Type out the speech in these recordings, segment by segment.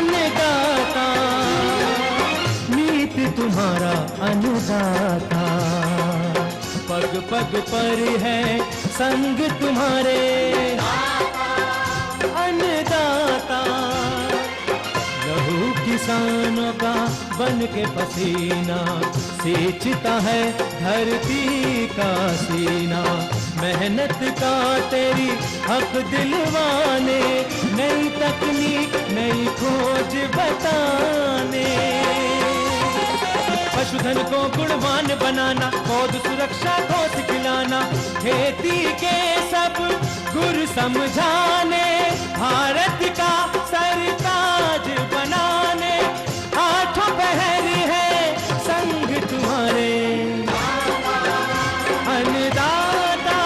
अन्नदाता, नीत तुम्हारा अन्नदाता, पग पग पर है संग तुम्हारे अन्नदाता। लहू किसानों का बन के पसीना सींचता है धरती का सीना। मेहनत का तेरी हक दिलवाने, नई तकनीक नई खोज बताने। पशुधन को गुणवान बनाना, पौध सुरक्षा को सिखलाना, खेती के सब गुर समझाने, भारत का सरताज बनाने। आठों पहर है संग तुम्हारे अन्नदाता,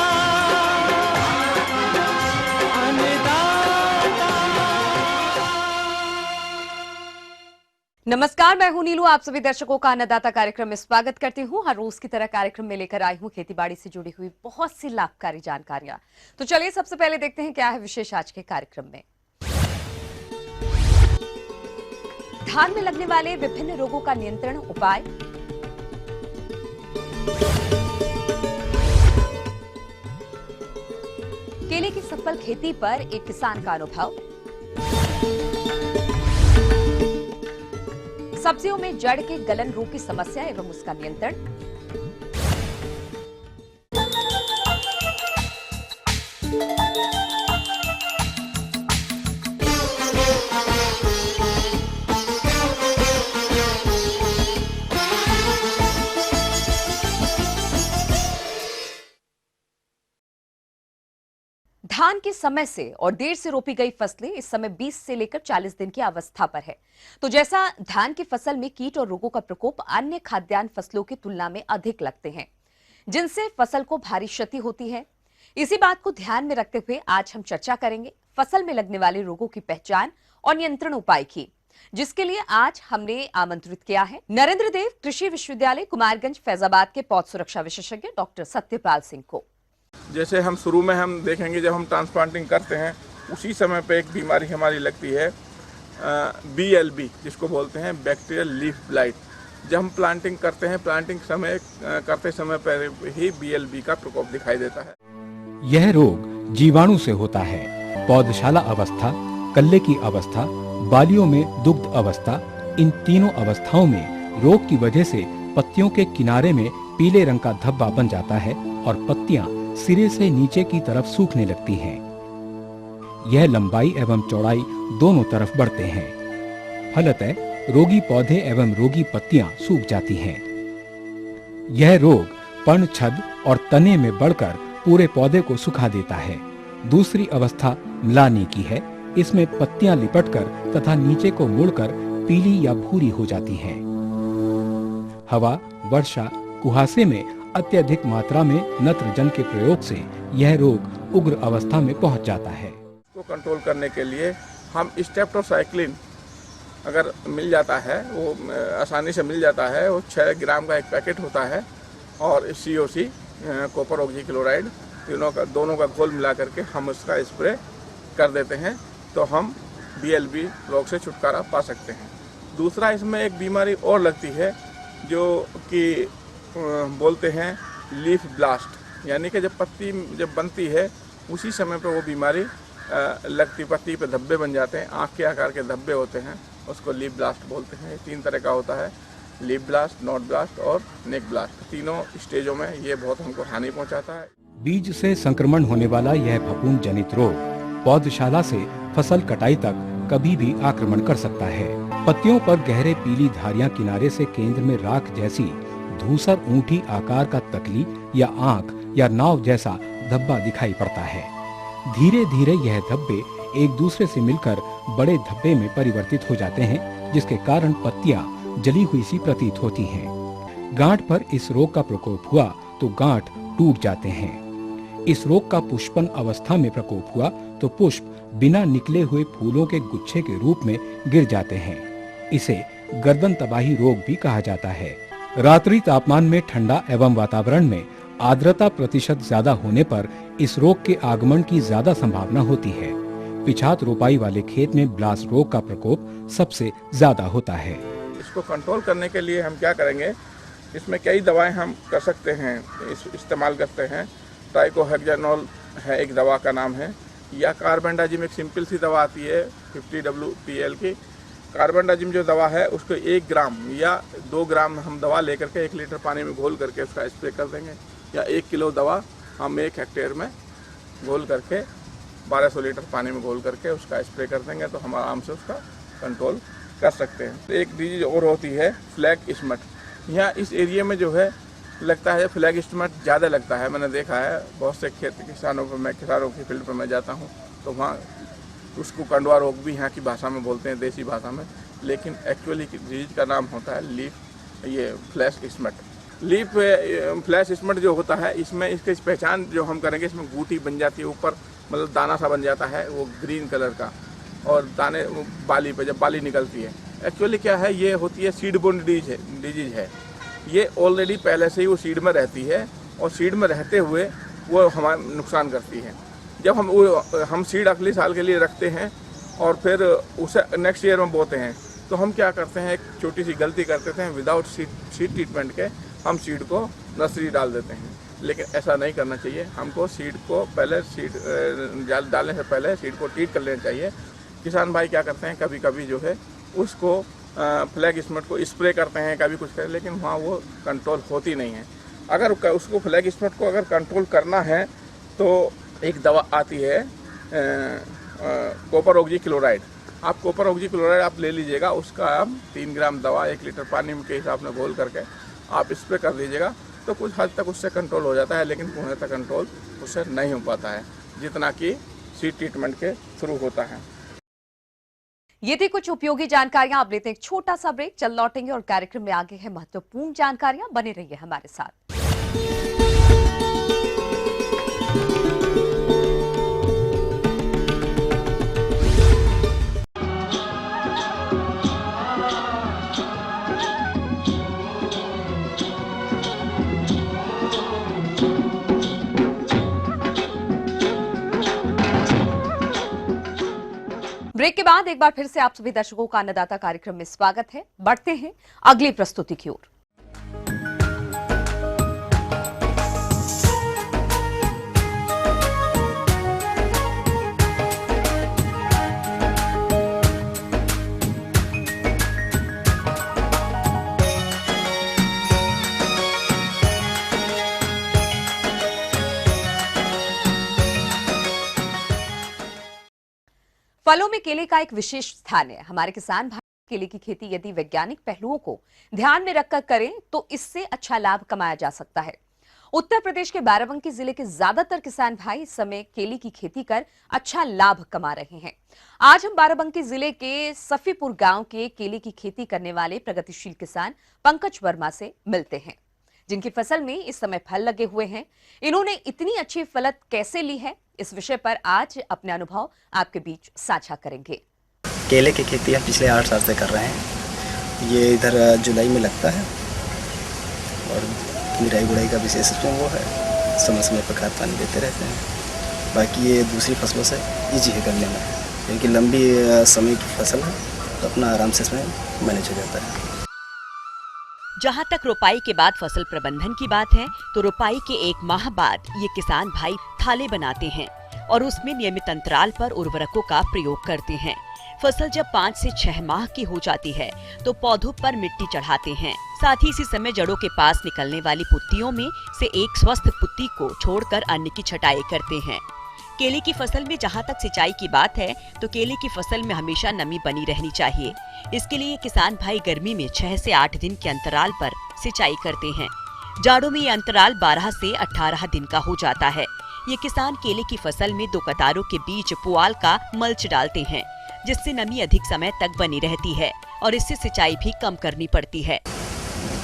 अन्नदाता। नमस्कार, मैं हूं नीलू। आप सभी दर्शकों का अन्नदाता कार्यक्रम में स्वागत करती हूं। हर रोज की तरह कार्यक्रम में लेकर आई हूं खेतीबाड़ी से जुड़ी हुई बहुत सी लाभकारी जानकारियां। तो चलिए सबसे पहले देखते हैं क्या है विशेष आज के कार्यक्रम में। धान में लगने वाले विभिन्न रोगों का नियंत्रण उपाय, केले की सफल खेती पर एक किसान का अनुभव, सब्जियों में जड़ के गलन रोग की समस्या एवं उसका नियंत्रण, धान के समय से और देर से रोपी गई फसलें इस समय 20 से लेकर 40 दिन की अवस्था पर है। तो जैसा धान की फसल में कीट और रोगों का प्रकोप अन्य खाद्यान्न फसलों की तुलना में अधिक लगते हैं, जिनसे फसल को भारी क्षति होती है। इसी बात को ध्यान में रखते हुए आज हम चर्चा करेंगे फसल में लगने वाले रोगों की पहचान और नियंत्रण उपाय की, जिसके लिए आज हमने आमंत्रित किया है नरेंद्र देव कृषि विश्वविद्यालय कुमारगंज फैजाबाद के पौध सुरक्षा विशेषज्ञ डॉक्टर सत्यपाल सिंह को। जैसे हम शुरू में हम देखेंगे, जब हम ट्रांसप्लांटिंग करते हैं उसी समय पे एक बीमारी हमारी लगती है BLB, जिसको बोलते हैं बैक्टीरियल लीफ ब्लाइट। जब हम प्लांटिंग करते हैं, प्लांटिंग समय करते समय पर ही BLB का प्रकोप दिखाई देता है। यह रोग जीवाणु से होता है। पौधशाला अवस्था, कल्ले की अवस्था, बालियों में दुग्ध अवस्था, इन तीनों अवस्थाओं में रोग की वजह से पत्तियों के किनारे में पीले रंग का धब्बा बन जाता है और पत्तियां सिरे से नीचे की तरफ सूखने लगती हैं। यह लंबाई एवं चौड़ाई दोनों तरफ बढ़ते हैं। फलतः रोगी पौधे एवं रोगी पत्तियां सूख जाती हैं। यह रोग पर्ण, छद और तने में बढ़कर पूरे पौधे को सुखा देता है। दूसरी अवस्था म्लानी की है। इसमें पत्तियां लिपटकर तथा नीचे को मुड़कर पीली या भूरी हो जाती हैं। हवा, वर्षा, कुहासे में अत्यधिक मात्रा में नत्रजन के प्रयोग से यह रोग उग्र अवस्था में पहुंच जाता है। इसको कंट्रोल करने के लिए हम स्टेप्टोसाइक्लिन अगर मिल जाता है, वो आसानी से मिल जाता है, वो 6 ग्राम का एक पैकेट होता है, और COC कॉपर ऑक्सीक्लोराइड दोनों का घोल मिला करके हम उसका स्प्रे कर देते हैं, तो हम BLB रोग से छुटकारा पा सकते हैं। दूसरा, इसमें एक बीमारी और लगती है जो कि बोलते हैं लीफ ब्लास्ट, यानी कि जब पत्ती जब बनती है उसी समय पे वो बीमारी लगती, पत्ती पे धब्बे बन जाते हैं, आँख के आकार के धब्बे होते हैं, उसको लीफ ब्लास्ट बोलते हैं। 3 तरह का होता है, लीफ ब्लास्ट, नोड ब्लास्ट और नेक ब्लास्ट। तीनों स्टेजों में ये बहुत हमको हानि पहुंचाता है। बीज से संक्रमण होने वाला यह फफूंद जनित रोग पौधशाला से फसल कटाई तक कभी भी आक्रमण कर सकता है। पत्तियों पर गहरे पीली धारियां किनारे से केंद्र में राख जैसी धूसर ऊंटी आकार का तकली या आंख या नाव जैसा धब्बा दिखाई पड़ता है। धीरे धीरे यह धब्बे एक दूसरे से मिलकर बड़े धब्बे में परिवर्तित हो जाते हैं, जिसके कारण पत्तियां जली हुई सी प्रतीत होती हैं। गांठ पर इस रोग का प्रकोप हुआ तो गांठ टूट जाते हैं। इस रोग का पुष्पन अवस्था में प्रकोप हुआ तो पुष्प बिना निकले हुए फूलों के गुच्छे के रूप में गिर जाते हैं। इसे गर्दन तबाही रोग भी कहा जाता है। रात्रि तापमान में ठंडा एवं वातावरण में आर्द्रता प्रतिशत ज्यादा होने पर इस रोग के आगमन की ज्यादा संभावना होती है। पिछात रोपाई वाले खेत में ब्लास्ट रोग का प्रकोप सबसे ज्यादा होता है। इसको कंट्रोल करने के लिए हम क्या करेंगे, इसमें कई दवाएं हम कर सकते हैं, इस्तेमाल करते हैं। ट्राइकोहेक्सानोल है एक दवा का नाम है, या कार्बेंडाजिम एक सिंपल सी दवा आती है 50 WPL की। कार्बेंडाजिम जो दवा है उसको 1 ग्राम या 2 ग्राम हम दवा लेकर के 1 लीटर पानी में घोल करके उसका स्प्रे कर देंगे, या 1 किलो दवा हम 1 हेक्टेयर में घोल करके 1200 लीटर पानी में घोल करके उसका स्प्रे कर देंगे, तो हम आराम से उसका कंट्रोल कर सकते हैं। एक डिजीज और होती है फ्लैग स्मट। यहाँ इस एरिया में जो है लगता है फ्लैग स्मट ज़्यादा लगता है, मैंने देखा है बहुत से किसानों की फील्ड पर मैं जाता हूँ तो वहाँ उसको कंडवा रोग भी यहाँ की भाषा में बोलते हैं, देसी भाषा में, लेकिन एक्चुअली डिजीज का नाम होता है leaf flash smut. Leaf flash smut जो होता है, इसमें इसकी पहचान जो हम करेंगे, इसमें गूटी बन जाती है ऊपर, मतलब दाना सा बन जाता है वो ग्रीन कलर का, और दाने बाली पे जब बाली निकलती है। एक्चुअली क्या है, ये होती है सीड बोर्न डिजीज है। ये ऑलरेडी पहले से ही वो सीड में रहती है, और सीड में रहते हुए वो हमारा नुकसान करती है। जब हम सीड अगले साल के लिए रखते हैं और फिर उसे नेक्स्ट ईयर में बोते हैं, तो हम क्या करते हैं, एक छोटी सी गलती करते थे, विदाउट सीड ट्रीटमेंट के हम सीड को नर्सरी डाल देते हैं। लेकिन ऐसा नहीं करना चाहिए, हमको सीड को पहले डालने से पहले सीड को ट्रीट कर लेना चाहिए। किसान भाई क्या करते हैं, कभी कभी जो है उसको फ्लैग स्मट को स्प्रे करते हैं, कभी कुछ करें, लेकिन वहाँ वो कंट्रोल होती नहीं है। अगर उसको फ्लैग स्मट को अगर कंट्रोल करना है तो एक दवा आती है कॉपर ऑक्सी क्लोराइड। आप कॉपर ऑक्सी क्लोराइड आप ले लीजिएगा, उसका आप 3 ग्राम दवा 1 लीटर पानी के हिसाब में घोल करके आप स्प्रे कर दीजिएगा, तो कुछ हद तक उससे कंट्रोल हो जाता है, लेकिन पूर्णतः कंट्रोल उससे नहीं हो पाता है जितना कि सीड ट्रीटमेंट के थ्रू होता है। ये थी कुछ उपयोगी जानकारियां। आप लेते हैं एक छोटा सा ब्रेक, चल लौटेंगे और कार्यक्रम में आगे है महत्वपूर्ण जानकारियां। बने रहिए हमारे साथ। ब्रेक के बाद एक बार फिर से आप सभी दर्शकों का अन्नदाता कार्यक्रम में स्वागत है। बढ़ते हैं अगली प्रस्तुति की ओर। फलों में केले का एक विशेष स्थान है। हमारे किसान भाई केले की खेती यदि वैज्ञानिक पहलुओं को ध्यान में रखकर करें तो इससे अच्छा लाभ कमाया जा सकता है। उत्तर प्रदेश के बाराबंकी जिले के ज्यादातर किसान भाई इस समय केले की खेती कर अच्छा लाभ कमा रहे हैं। आज हम बाराबंकी जिले के सफीपुर गांव के केले की खेती करने वाले प्रगतिशील किसान पंकज वर्मा से मिलते हैं, जिनकी फसल में इस समय फल लगे हुए हैं। इन्होंने इतनी अच्छी फलत कैसे ली है, इस विषय पर आज अपने अनुभव आपके बीच साझा करेंगे। केले की खेती हम पिछले 8 साल से कर रहे हैं। ये इधर जुलाई में लगता है और निराई गुड़ाई का विशेष इसमें वो है, समय समय पर खाद पानी देते रहते हैं। बाकी ये दूसरी फसलों से ईजी है करने में, क्योंकि लंबी समय की फसल है तो अपना आराम से इसमें मैनेज हो जाता है। जहाँ तक रोपाई के बाद फसल प्रबंधन की बात है तो रोपाई के 1 माह बाद ये किसान भाई थाले बनाते हैं और उसमें नियमित अंतराल पर उर्वरकों का प्रयोग करते हैं। फसल जब 5 से 6 माह की हो जाती है तो पौधों पर मिट्टी चढ़ाते हैं। साथ ही इसी समय जड़ों के पास निकलने वाली पुत्तियों में से एक स्वस्थ पुत्ती को छोड़कर अन्य की छटाई करते हैं। केले की फसल में जहाँ तक सिंचाई की बात है तो केले की फसल में हमेशा नमी बनी रहनी चाहिए। इसके लिए किसान भाई गर्मी में 6 से 8 दिन के अंतराल पर सिंचाई करते हैं। जाड़ों में ये अंतराल 12 से 18 दिन का हो जाता है। ये किसान केले की फसल में 2 कतारों के बीच पुआल का मल्च डालते हैं, जिससे नमी अधिक समय तक बनी रहती है और इससे सिंचाई भी कम करनी पड़ती है।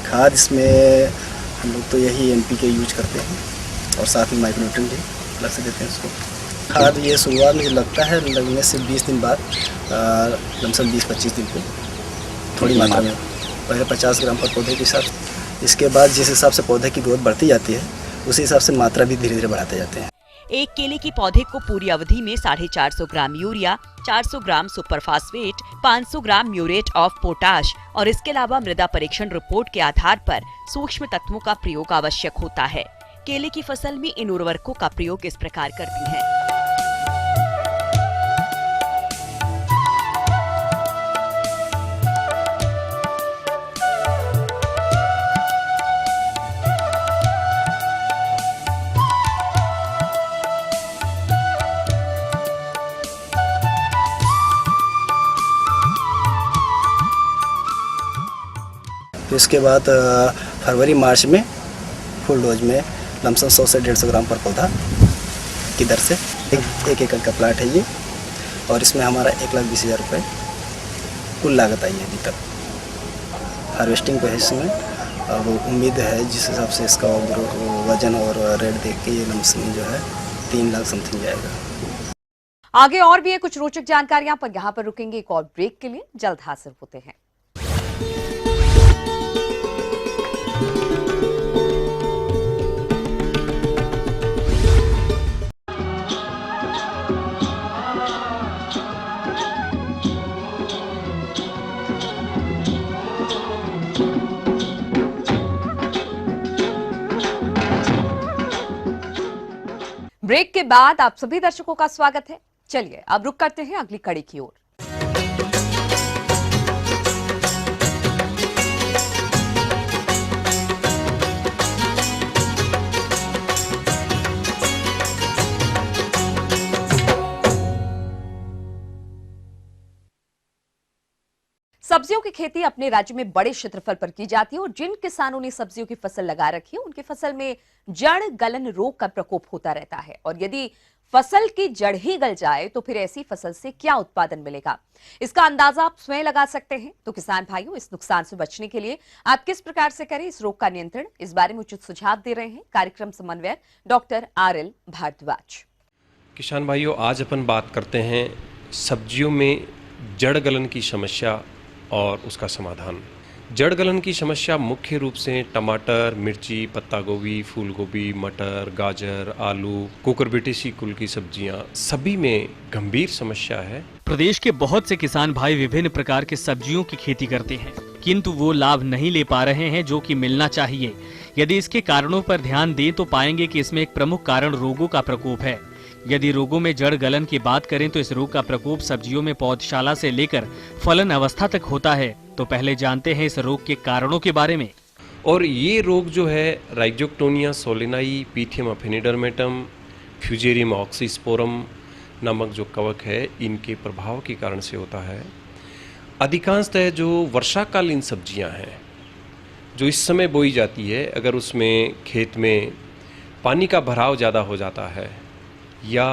खाद इसमें हम लोग तो यही NPK यूज करते हैं और साथ में माइक्रोन्यूट्रिएंट भी अलग से देते हैं उसको। खाद ये शुरुआत में जो लगता है, लगने से 20 दिन बाद, लमसम 20-25 दिन को थोड़ी मात्रा में, पहले 50 ग्राम पर पौधे के साथ। इसके बाद जिस हिसाब से पौधे की ग्रोथ बढ़ती जाती है उसी हिसाब से मात्रा भी धीरे धीरे बढ़ाते जाते हैं। एक केले के पौधे को पूरी अवधि में 450 gram urea, 400 gram superphosphate, 500 gram muriate of potash और इसके अलावा मृदा परीक्षण रिपोर्ट के आधार पर सूक्ष्म तत्वों का प्रयोग आवश्यक होता है। केले की फसल में इन उर्वरकों का प्रयोग इस प्रकार करती हैं। फिर उसके बाद फरवरी मार्च में फुल डोज में लमसम 100 से 150 ग्राम पर पौधा की दर से एक एकड़ का प्लाट है ये, और इसमें हमारा 1,20,000 रुपये कुल लागत आई है अभी तक। हार्वेस्टिंग पे है इसमें, अब उम्मीद है जिस हिसाब से इसका वजन और रेट देख के ये लमसम जो है 3 लाख समथिंग जाएगा। आगे और भी है कुछ रोचक जानकारियां, पर यहाँ पर रुकेंगे एक और ब्रेक के लिए। जल्द हाजिर होते हैं। ब्रेक के बाद आप सभी दर्शकों का स्वागत है। चलिए अब रुक करते हैं अगली कड़ी की ओर। सब्जियों की खेती अपने राज्य में बड़े क्षेत्रफल पर की जाती है और जिन किसानों ने सब्जियों की फसल लगा रखी है उनकी फसल में जड़ गलन रोग का प्रकोप होता रहता है। और यदि फसल की जड़ ही गल जाए तो फिर ऐसी फसल से क्या उत्पादन मिलेगा, इसका अंदाजा आप स्वयं लगा सकते हैं। तो किसान भाइयों, इस नुकसान से बचने के लिए आप किस प्रकार से करें इस रोग का नियंत्रण, इस बारे में उचित सुझाव दे रहे हैं कार्यक्रम समन्वयक डॉक्टर RL भारद्वाज। किसान भाइयों, आज अपन बात करते हैं सब्जियों में जड़ गलन की समस्या और उसका समाधान। जड़ गलन की समस्या मुख्य रूप से टमाटर, मिर्ची, पत्ता गोभी, फूल गोभी, मटर, गाजर, आलू, कुकुरबिटेसी कुल की सब्जियां सभी में गंभीर समस्या है। प्रदेश के बहुत से किसान भाई विभिन्न प्रकार के सब्जियों की खेती करते हैं, किंतु वो लाभ नहीं ले पा रहे हैं जो कि मिलना चाहिए। यदि इसके कारणों पर ध्यान दें तो पाएंगे कि इसमें एक प्रमुख कारण रोगों का प्रकोप है। यदि रोगों में जड़ गलन की बात करें तो इस रोग का प्रकोप सब्जियों में पौधशाला से लेकर फलन अवस्था तक होता है। तो पहले जानते हैं इस रोग के कारणों के बारे में। और ये रोग जो है Rhizoctonia solani, Pythium एफिनिडर्मेटम, fusarium oxysporum नामक जो कवक है, इनके प्रभाव के कारण से होता है। अधिकांशतः जो वर्षाकालीन सब्जियां हैं जो इस समय बोई जाती है, अगर उसमें खेत में पानी का भराव ज़्यादा हो जाता है या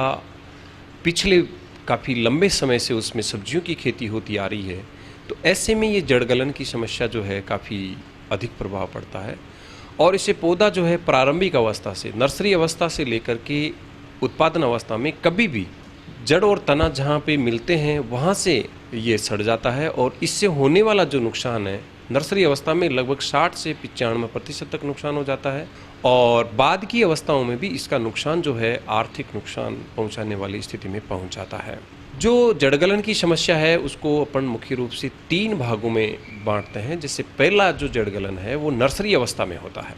पिछले काफ़ी लंबे समय से उसमें सब्जियों की खेती होती आ रही है, तो ऐसे में ये जड़ गलन की समस्या जो है काफ़ी अधिक प्रभाव पड़ता है। और इसे पौधा जो है प्रारंभिक अवस्था से, नर्सरी अवस्था से लेकर के उत्पादन अवस्था में कभी भी जड़ और तना जहाँ पे मिलते हैं वहाँ से ये सड़ जाता है। और इससे होने वाला जो नुकसान है नर्सरी अवस्था में लगभग 60 से 95% तक नुकसान हो जाता है, और बाद की अवस्थाओं में भी इसका नुकसान जो है आर्थिक नुकसान पहुंचाने वाली स्थिति में पहुंच जाता है। जो जड़गलन की समस्या है उसको अपन मुख्य रूप से 3 भागों में बांटते हैं। जैसे पहला जो जड़गलन है वो नर्सरी अवस्था में होता है।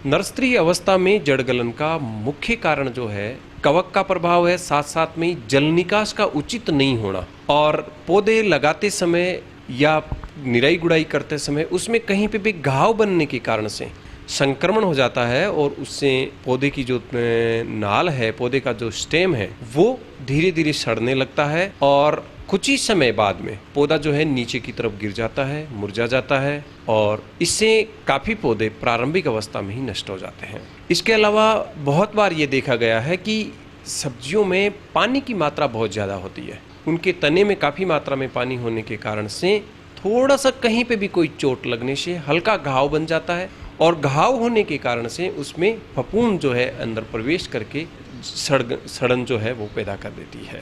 नर्सरी अवस्था में जड़गलन का मुख्य कारण जो है कवक का प्रभाव है, साथ साथ में जल निकास का उचित नहीं होना, और पौधे लगाते समय या निराई गुड़ाई करते समय उसमें कहीं पे भी घाव बनने के कारण से संक्रमण हो जाता है और उससे पौधे की जो नाल है, पौधे का जो स्टेम है, वो धीरे धीरे सड़ने लगता है और कुछ ही समय बाद में पौधा जो है नीचे की तरफ गिर जाता है, मुरझा जाता है, और इससे काफ़ी पौधे प्रारंभिक अवस्था में ही नष्ट हो जाते हैं। इसके अलावा बहुत बार ये देखा गया है कि सब्जियों में पानी की मात्रा बहुत ज़्यादा होती है। उनके तने में काफ़ी मात्रा में पानी होने के कारण से थोड़ा सा कहीं पे भी कोई चोट लगने से हल्का घाव बन जाता है, और घाव होने के कारण से उसमें फफूंद जो है अंदर प्रवेश करके सड़न जो है वो पैदा कर देती है।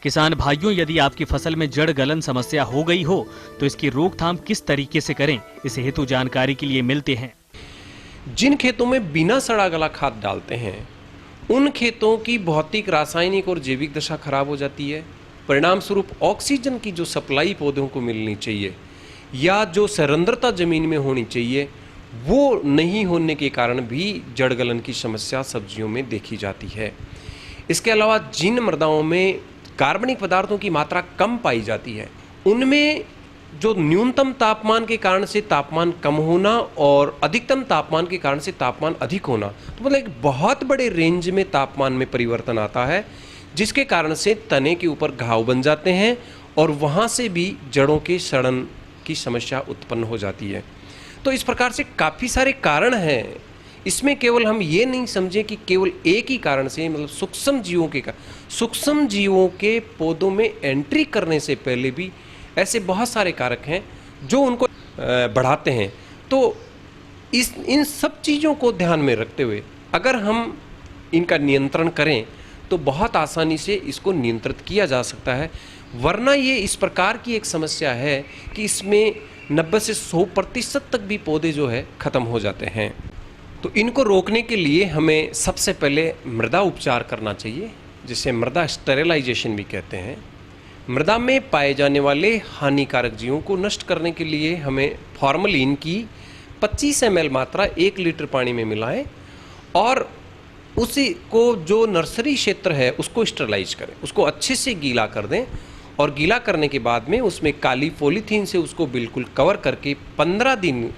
किसान भाइयों, यदि आपकी फसल में जड़ गलन समस्या हो गई हो तो इसकी रोकथाम किस तरीके से करें, इस हेतु जानकारी के लिए मिलते हैं। जिन खेतों में बिना सड़ा गला खाद डालते हैं उन खेतों की भौतिक, रासायनिक और जैविक दशा खराब हो जाती है। परिणाम स्वरूप ऑक्सीजन की जो सप्लाई पौधों को मिलनी चाहिए या जो सरंध्रता जमीन में होनी चाहिए वो नहीं होने के कारण भी जड़ गलन की समस्या सब्जियों में देखी जाती है। इसके अलावा जिन मृदाओं में कार्बनिक पदार्थों की मात्रा कम पाई जाती है उनमें जो न्यूनतम तापमान के कारण से तापमान कम होना और अधिकतम तापमान के कारण से तापमान अधिक होना, तो मतलब एक बहुत बड़े रेंज में तापमान में परिवर्तन आता है, जिसके कारण से तने के ऊपर घाव बन जाते हैं और वहाँ से भी जड़ों के सड़न की समस्या उत्पन्न हो जाती है। तो इस प्रकार से काफ़ी सारे कारण हैं। इसमें केवल हम ये नहीं समझें कि केवल एक ही कारण से, मतलब सूक्ष्म जीवों के पौधों में एंट्री करने से पहले भी ऐसे बहुत सारे कारक हैं जो उनको बढ़ाते हैं। तो इन सब चीज़ों को ध्यान में रखते हुए अगर हम इनका नियंत्रण करें तो बहुत आसानी से इसको नियंत्रित किया जा सकता है। वरना ये इस प्रकार की एक समस्या है कि इसमें 90 से 100% तक भी पौधे जो है ख़त्म हो जाते हैं। तो इनको रोकने के लिए हमें सबसे पहले मृदा उपचार करना चाहिए, जिसे मृदा स्टेरिलाइजेशन भी कहते हैं। मृदा में पाए जाने वाले हानिकारक जीवों को नष्ट करने के लिए हमें फॉर्मलिन की 25 ml मात्रा 1 लीटर पानी में मिलाएं और उसी को जो नर्सरी क्षेत्र है उसको स्टेरिलाइज करें, उसको अच्छे से गीला कर दें और गीला करने के बाद में उसमें काली पॉलीथीन से उसको बिल्कुल कवर करके 15 दिन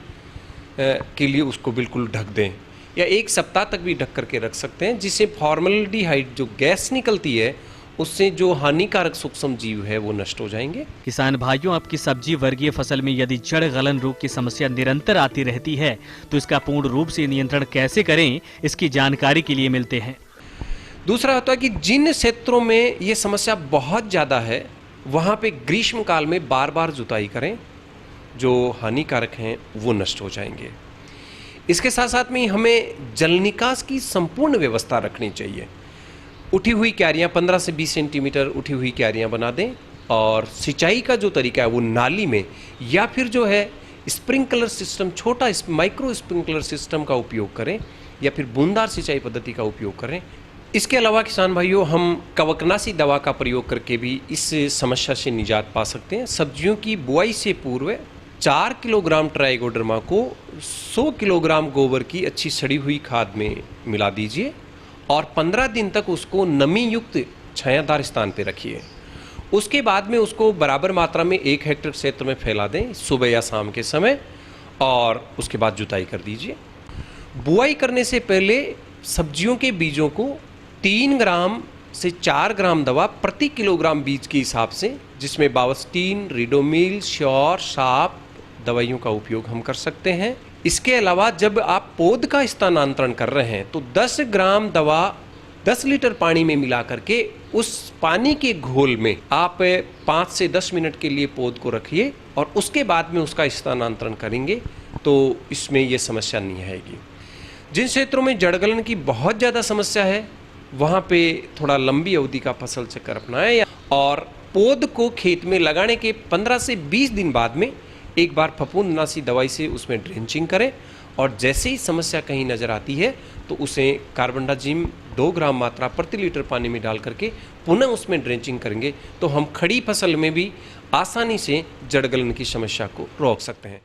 के लिए उसको बिल्कुल ढक दें या 1 सप्ताह तक भी ढक करके रख सकते हैं, जिससे फॉर्मल्डिहाइड जो गैस निकलती है उससे जो हानिकारक सूक्ष्म जीव है वो नष्ट हो जाएंगे। किसान भाइयों, आपकी सब्जी वर्गीय फसल में यदि जड़ गलन रोग की समस्या निरंतर आती रहती है तो इसका पूर्ण रूप से नियंत्रण कैसे करें, इसकी जानकारी के लिए मिलते हैं। दूसरा होता है कि जिन क्षेत्रों में ये समस्या बहुत ज़्यादा है वहाँ पे ग्रीष्म काल में बार बार जुताई करें, जो हानिकारक हैं वो नष्ट हो जाएंगे। इसके साथ साथ में हमें जल निकास की संपूर्ण व्यवस्था रखनी चाहिए। उठी हुई क्यारियाँ 15 से 20 सेंटीमीटर उठी हुई क्यारियाँ बना दें और सिंचाई का जो तरीका है वो नाली में या फिर जो है स्प्रिंकलर सिस्टम, छोटा माइक्रो स्प्रिंकलर सिस्टम का उपयोग करें या फिर बूंदार सिंचाई पद्धति का उपयोग करें। इसके अलावा किसान भाइयों, हम कवकनाशी दवा का प्रयोग करके भी इस समस्या से निजात पा सकते हैं। सब्जियों की बुआई से पूर्व 4 किलोग्राम ट्राइकोडर्मा को 100 किलोग्राम गोबर की अच्छी सड़ी हुई खाद में मिला दीजिए और 15 दिन तक उसको नमी युक्त छायादार स्थान पर रखिए। उसके बाद में उसको बराबर मात्रा में 1 हेक्टेयर क्षेत्र में फैला दें सुबह या शाम के समय और उसके बाद जुताई कर दीजिए। बुआई करने से पहले सब्जियों के बीजों को 3 ग्राम से 4 ग्राम दवा प्रति किलोग्राम बीज के हिसाब से, जिसमें बावस्टीन, रिडोमिल, श्योर, शाप दवाइयों का उपयोग हम कर सकते हैं। इसके अलावा जब आप पौध का स्थानांतरण कर रहे हैं तो 10 ग्राम दवा 10 लीटर पानी में मिला करके उस पानी के घोल में आप 5 से 10 मिनट के लिए पौध को रखिए और उसके बाद में उसका स्थानांतरण करेंगे तो इसमें ये समस्या नहीं आएगी। जिन क्षेत्रों में जड़ गलन की बहुत ज़्यादा समस्या है वहाँ पे थोड़ा लंबी अवधि का फसल चक्कर अपनाएं और पौध को खेत में लगाने के 15 से 20 दिन बाद में एक बार फफूंदनाशी दवाई से उसमें ड्रेंचिंग करें और जैसे ही समस्या कहीं नज़र आती है तो उसे कार्बनडाजिम 2 ग्राम मात्रा प्रति लीटर पानी में डाल करके पुनः उसमें ड्रेंचिंग करेंगे तो हम खड़ी फसल में भी आसानी से जड़ गलन की समस्या को रोक सकते हैं।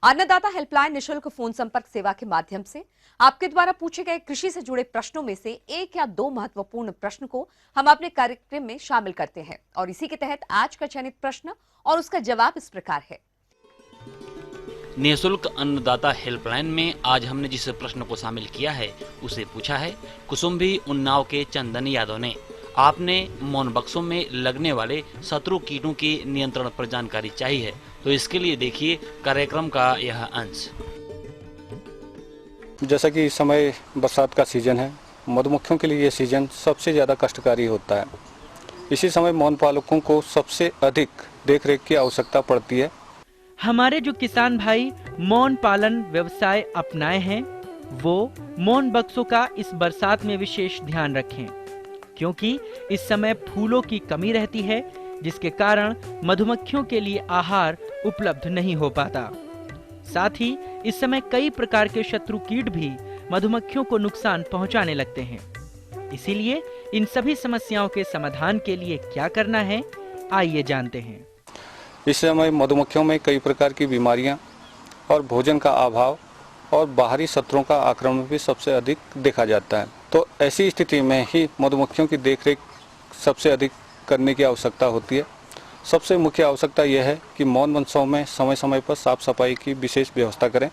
अन्नदाता हेल्पलाइन निशुल्क फोन संपर्क सेवा के माध्यम से आपके द्वारा पूछे गए कृषि से जुड़े प्रश्नों में से 1 या 2 महत्वपूर्ण प्रश्न को हम अपने कार्यक्रम में शामिल करते हैं और इसी के तहत आज का चयनित प्रश्न और उसका जवाब इस प्रकार है। निःशुल्क अन्नदाता हेल्पलाइन में आज हमने जिस प्रश्न को शामिल किया है उसे पूछा है कुसुम्भी उन्नाव के चंदन यादव ने। आपने मौन बक्सों में लगने वाले शत्रु कीटों के नियंत्रण पर जानकारी चाहिए है, तो इसके लिए देखिए कार्यक्रम का यह अंश। जैसा कि इस समय बरसात का सीजन है, मधुमक्खियों के लिए ये सीजन सबसे ज़्यादा कष्टकारी होता है। इसी समय मौन पालकों को सबसे अधिक देखरेख की आवश्यकता पड़ती है। हमारे जो किसान भाई मौन पालन व्यवसाय अपनाए हैं वो मौन बक्सों का इस बरसात में विशेष ध्यान रखें, क्योंकि इस समय फूलों की कमी रहती है जिसके कारण मधुमक्खियों के लिए आहार उपलब्ध नहीं हो पाता। साथ ही इस समय कई प्रकार के शत्रु कीट भी मधुमक्खियों को नुकसान पहुंचाने लगते हैं। इसीलिए इन सभी समस्याओं के समाधान के लिए क्या करना है, आइए जानते हैं। इस समय मधुमक्खियों में कई प्रकार की बीमारियां और भोजन का अभाव और बाहरी शत्रुओं का आक्रमण भी सबसे अधिक देखा जाता है। तो ऐसी स्थिति में ही मधुमक्खियों की देखरेख सबसे अधिक करने की आवश्यकता होती है। सबसे मुख्य आवश्यकता यह है कि मौन वंशों में समय समय पर साफ सफाई की विशेष व्यवस्था करें।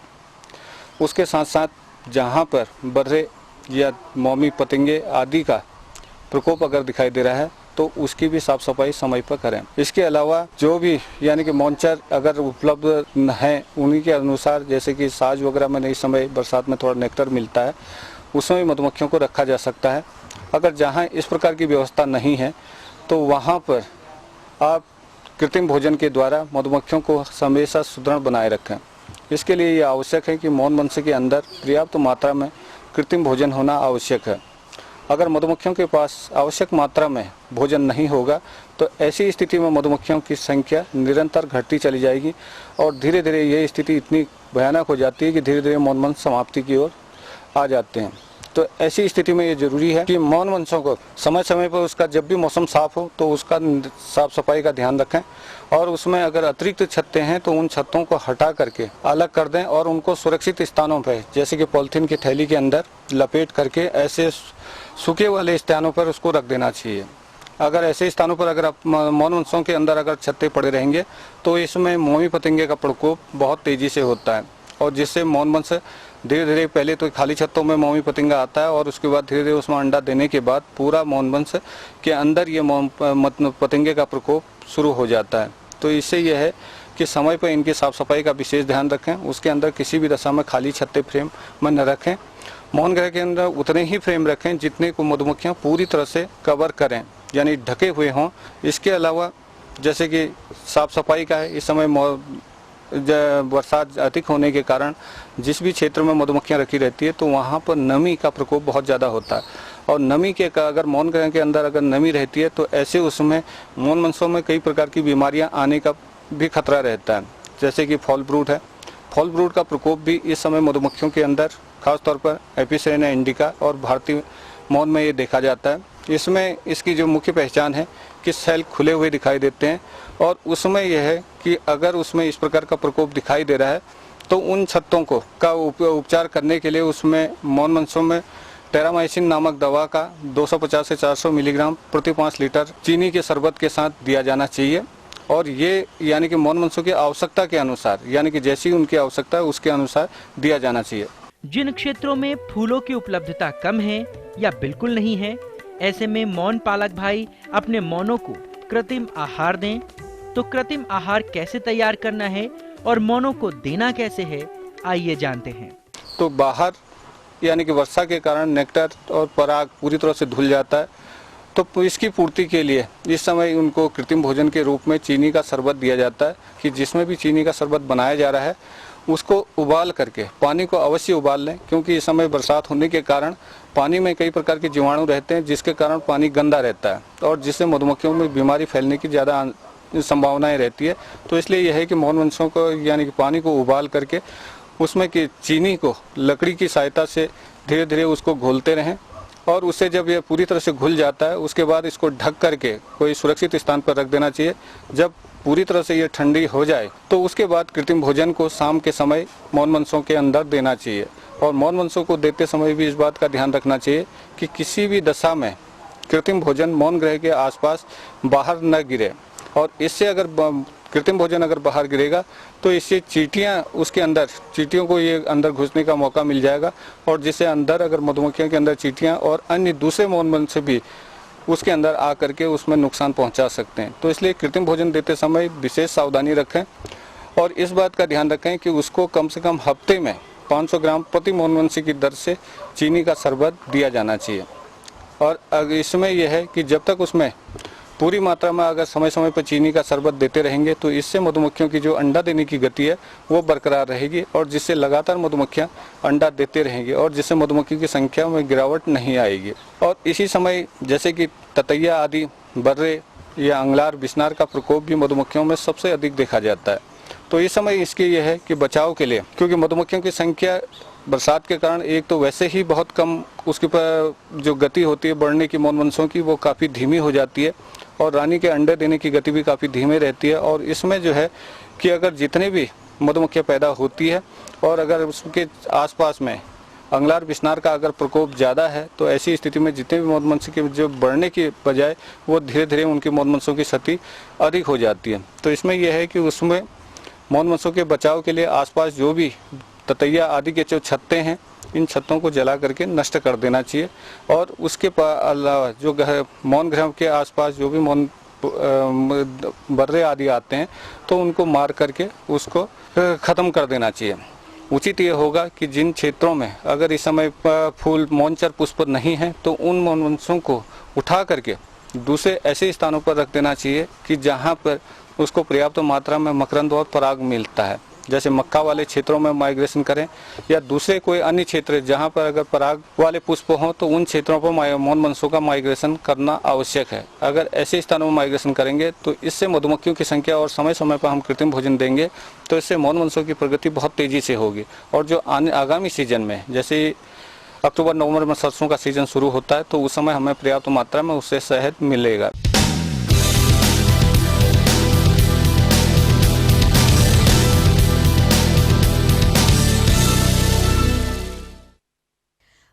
उसके साथ साथ जहाँ पर बर्रे या मौमी पतंगे आदि का प्रकोप अगर दिखाई दे रहा है तो उसकी भी साफ सफाई समय पर करें। इसके अलावा जो भी यानी कि मॉन्चर अगर उपलब्ध हैं उन्हीं के अनुसार, जैसे कि साज वगैरह में इस समय बरसात में थोड़ा नेक्टर मिलता है, उसमें भी मधुमक्खियों को रखा जा सकता है। अगर जहाँ इस प्रकार की व्यवस्था नहीं है तो वहाँ पर आप कृत्रिम भोजन के द्वारा मधुमक्खियों को हमेशा सुदृढ़ बनाए रखें। इसके लिए ये आवश्यक है कि मौन वंश के अंदर पर्याप्त मात्रा में कृत्रिम भोजन होना आवश्यक है। अगर मधुमक्खियों के पास आवश्यक मात्रा में भोजन नहीं होगा तो ऐसी स्थिति में मधुमक्खियों की संख्या निरंतर घटती चली जाएगी और धीरे धीरे ये स्थिति इतनी भयानक हो जाती है कि धीरे धीरे मौन वंश समाप्ति की ओर आ जाते हैं। तो ऐसी स्थिति में ये जरूरी है कि मौन वंशों को समय समय पर उसका जब भी मौसम साफ हो तो उसका साफ सफाई का ध्यान रखें और उसमें अगर अतिरिक्त छत्ते हैं तो उन छत्तों को हटा करके अलग कर दें और उनको सुरक्षित स्थानों पर, जैसे कि पॉलिथीन की थैली के अंदर लपेट करके ऐसे सूखे वाले स्थानों पर उसको रख देना चाहिए। अगर ऐसे स्थानों पर अगर मौन वंशों के अंदर अगर छत्ते पड़े रहेंगे तो इसमें मोमी पतंगे का प्रकोप बहुत तेजी से होता है और जिससे मौन वंश धीरे धीरे, पहले तो खाली छत्तों में मौमी पतंगा आता है और उसके बाद धीरे धीरे उसमें अंडा देने के बाद पूरा मौन वंश के अंदर ये पतंगे का प्रकोप शुरू हो जाता है। तो इससे यह है कि समय पर इनकी साफ सफाई का विशेष ध्यान रखें। उसके अंदर किसी भी दशा में खाली छत्ते फ्रेम में न रखें। मौन गृह के अंदर उतने ही फ्रेम रखें जितने को मधुमक्खियाँ पूरी तरह से कवर करें, यानी ढके हुए हों। इसके अलावा जैसे कि साफ सफाई का है, इस समय बरसात अधिक होने के कारण जिस भी क्षेत्र में मधुमक्खियां रखी रहती है तो वहाँ पर नमी का प्रकोप बहुत ज़्यादा होता है और नमी के अगर मौन गृह के अंदर अगर नमी रहती है तो ऐसे उसमें मौन वंशों में कई प्रकार की बीमारियां आने का भी खतरा रहता है, जैसे कि फॉल ब्रूड है। फॉल ब्रूड का प्रकोप भी इस समय मधुमक्खियों के अंदर खासतौर पर एपिसेरेना इंडिका और भारतीय मौन में ये देखा जाता है। इसमें इसकी जो मुख्य पहचान है कि सेल खुले हुए दिखाई देते हैं और उसमें यह है कि अगर उसमें इस प्रकार का प्रकोप दिखाई दे रहा है तो उन छत्तों को का उपचार करने के लिए उसमें मौन वंशों में टेरामाइसिन नामक दवा का 250 से 400 मिलीग्राम प्रति 5 लीटर चीनी के शरबत के साथ दिया जाना चाहिए और ये यानी कि मौन वंशों की आवश्यकता के अनुसार, यानी कि जैसी उनकी आवश्यकता है उसके अनुसार दिया जाना चाहिए। जिन क्षेत्रों में फूलों की उपलब्धता कम है या बिल्कुल नहीं है, ऐसे में मौन पालक भाई अपने मौनों को कृत्रिम आहार दें। तो कृत्रिम आहार कैसे तैयार करना है और मौनों को देना कैसे है, आइए जानते हैं। तो बाहर यानी कि वर्षा के कारण नेक्टर और पराग पूरी तरह से धुल जाता है, तो इसकी पूर्ति के लिए इस समय उनको कृत्रिम भोजन के रूप में चीनी का शरबत दिया जाता है कि जिसमें भी चीनी का शरबत बनाया जा रहा है उसको उबाल करके पानी को अवश्य उबाल लें, क्योंकि इस समय बरसात होने के कारण पानी में कई प्रकार के जीवाणु रहते हैं जिसके कारण पानी गंदा रहता है और जिससे मधुमक्खियों में बीमारी फैलने की ज़्यादा संभावनाएं रहती है। तो इसलिए यह है कि मौन वंशों को यानी कि पानी को उबाल करके उसमें की चीनी को लकड़ी की सहायता से धीरे धीरे उसको घोलते रहें और उससे जब यह पूरी तरह से घुल जाता है उसके बाद इसको ढक करके कोई सुरक्षित स्थान पर रख देना चाहिए। जब पूरी तरह से ये ठंडी हो जाए तो उसके बाद कृत्रिम भोजन को शाम के समय मौन वंशों के अंदर देना चाहिए और मौन वंशों को देते समय भी इस बात का ध्यान रखना चाहिए कि किसी भी दशा में कृत्रिम भोजन मौन गृह के आसपास बाहर न गिरे और इससे अगर कृत्रिम भोजन अगर बाहर गिरेगा तो इससे चींटियां उसके अंदर, चींटियों को ये अंदर घुसने का मौका मिल जाएगा और जिससे अंदर अगर मधुमक्खियों के अंदर चींटियां और अन्य दूसरे मौन वंश से भी उसके अंदर आ करके उसमें नुकसान पहुंचा सकते हैं। तो इसलिए कृत्रिम भोजन देते समय विशेष सावधानी रखें और इस बात का ध्यान रखें कि उसको कम से कम हफ्ते में 500 ग्राम प्रति मौन वंशी की दर से चीनी का शरबत दिया जाना चाहिए। और इसमें यह है कि जब तक उसमें पूरी मात्रा में अगर समय समय पर चीनी का शरबत देते रहेंगे तो इससे मधुमक्खियों की जो अंडा देने की गति है वो बरकरार रहेगी और जिससे लगातार मधुमक्खियां अंडा देते रहेंगी और जिससे मधुमक्खियों की संख्या में गिरावट नहीं आएगी। और इसी समय जैसे कि ततैया आदि, बर्रे या अंगलार, बिस्नार का प्रकोप भी मधुमक्खियों में सबसे अधिक देखा जाता है तो इस समय इसके ये है कि बचाव के लिए, क्योंकि मधुमक्खियों की संख्या बरसात के कारण एक तो वैसे ही बहुत कम, उसके पर जो गति होती है बढ़ने की मौन वंशों की वो काफ़ी धीमी हो जाती है और रानी के अंडे देने की गति भी काफ़ी धीमी रहती है। और इसमें जो है कि अगर जितने भी मधुमक्खियाँ पैदा होती है और अगर उसके आसपास में अंगलार बिस्नार का अगर प्रकोप ज़्यादा है तो ऐसी स्थिति में जितने भी मधुमक्खी के जो बढ़ने की बजाय वो धीरे धीरे उनकी मधुमक्खियों की क्षति अधिक हो जाती है। तो इसमें यह है कि उसमें मधुमक्खियों के बचाव के लिए आसपास जो भी ततैया आदि के जो छत्ते हैं, इन छत्तों को जला करके नष्ट कर देना चाहिए। और उसके अलावा जो मौन गृह के आसपास जो भी मौन बर्रे आदि आते हैं तो उनको मार करके उसको ख़त्म कर देना चाहिए। उचित ये होगा कि जिन क्षेत्रों में अगर इस समय फूल मौनचर पुष्प नहीं है तो उन मौनवंशों को उठा करके दूसरे ऐसे स्थानों पर रख देना चाहिए कि जहाँ पर उसको पर्याप्त मात्रा में मकरंद और पराग मिलता है। जैसे मक्का वाले क्षेत्रों में माइग्रेशन करें या दूसरे कोई अन्य क्षेत्र जहाँ पर अगर पराग वाले पुष्प हों तो उन क्षेत्रों पर मौन वंशों का माइग्रेशन करना आवश्यक है। अगर ऐसे स्थानों में माइग्रेशन करेंगे तो इससे मधुमक्खियों की संख्या और समय समय पर हम कृत्रिम भोजन देंगे तो इससे मौन वंशों की प्रगति बहुत तेजी से होगी। और जो आगामी सीजन में जैसे अक्टूबर नवंबर में सरसों का सीजन शुरू होता है तो उस समय हमें पर्याप्त मात्रा में उससे शहद मिलेगा।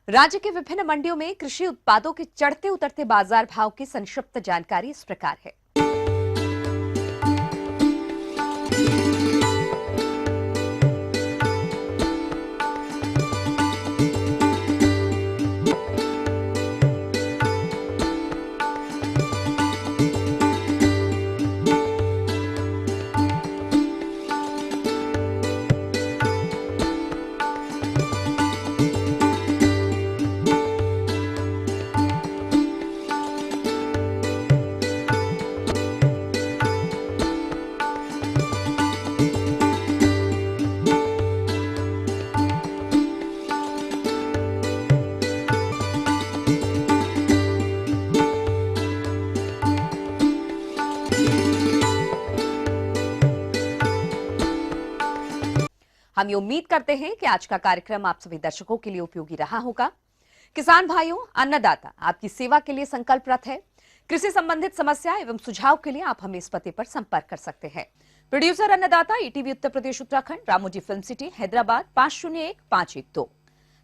राज्य के विभिन्न मंडियों में कृषि उत्पादों के चढ़ते उतरते बाजार भाव की संक्षिप्त जानकारी इस प्रकार है। हम ये उम्मीद करते हैं कि आज का कार्यक्रम आप सभी दर्शकों के लिए उपयोगी रहा होगा। किसान भाइयों, अन्नदाता आपकी सेवा के लिए संकल्परत है। कृषि संबंधित समस्या एवं सुझाव के लिए आप हमें इस पते पर संपर्क कर सकते हैं। प्रोड्यूसर अन्नदाता, ETV Uttar Pradesh Uttarakhand, Ramoji film city, Hyderabad 501512।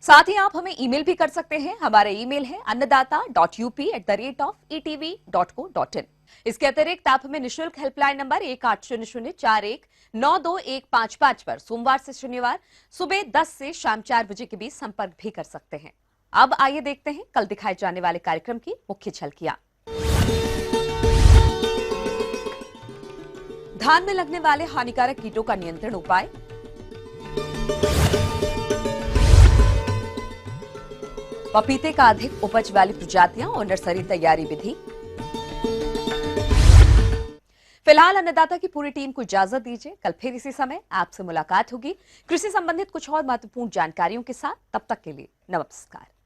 साथ ही आप हमें ईमेल भी कर सकते हैं। हमारा ईमेल है annadata.up@etv.co.in। इसके अतिरिक्त आप हमें निःशुल्क हेल्पलाइन नंबर 180041921555 पर सोमवार से शनिवार सुबह 10 से शाम 4 बजे के बीच संपर्क भी कर सकते हैं। अब आइए देखते हैं कल दिखाए जाने वाले कार्यक्रम की मुख्य झलकियां। धान में लगने वाले हानिकारक कीटों का नियंत्रण उपाय, पपीते का अधिक उपज वाली प्रजातियां और नर्सरी तैयारी विधि। फिलहाल अन्नदाता की पूरी टीम को इजाजत दीजिए। कल फिर इसी समय आपसे मुलाकात होगी कृषि संबंधित कुछ और महत्वपूर्ण जानकारियों के साथ। तब तक के लिए नमस्कार।